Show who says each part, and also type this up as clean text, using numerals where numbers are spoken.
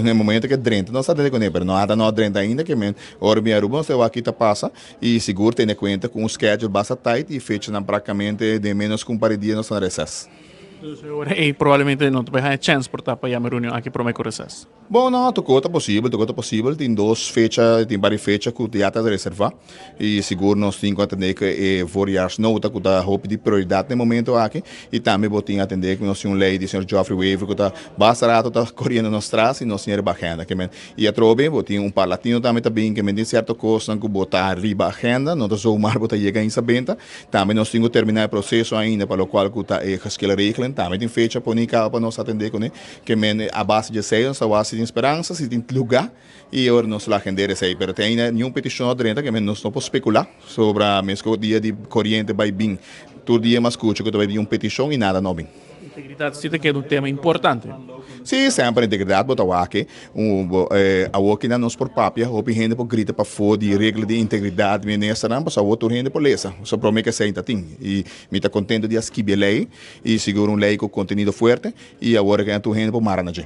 Speaker 1: No momento que drenta, não sabe de mas não há não drenta ainda, que men, ora minha ruba, você vai aqui tá passa, e seguro tem conta com o schedule basta tight e fecha na praticamente de menos com paredia no são recess.
Speaker 2: Dus probabilmente não te vai ter chance por estar para a reunião aqui para o meu processo.
Speaker 1: Bom, não, tocou tá possível, tem duas fechas, tem várias fechas que o teatro reserva, e seguro nós temos que atender que é várias notas que tá roupa de prioridade no momento aqui, e também vou ter que atender que nós temos um lei do senhor Geoffrey Weaver que tá bastante tá correndo nos traz e nós temos agenda, que men, e a trobe, vou ter um parlatino também que men tem certa coisa que botar arriba a agenda, não tá só o mar botar chega em sabenta, também nós temos que terminar o processo ainda para o qual que tá é que regla, também tem fecha para nós atender com que men a base de seios, a base de esperança, se tem lugar e agora nós lá render esse aí, mas tem nenhuma petição dentro que nós não podemos especular sobre a mesmo dia de corrente vai bem, todo dia mais escuta que vai vir uma petição e nada não vem.
Speaker 2: Integridade cita que é um tema importante.
Speaker 1: Sim, sempre integridade, botar o aqui, a o que não nos por papia, o gente por grita para fora de regra de integridade, me nessa não, para o outro gente por lesa, só para mim que senta tem, e me está contente de esquivar lei, e seguro lei com conteúdo forte, e agora que a tu gente por maranaje.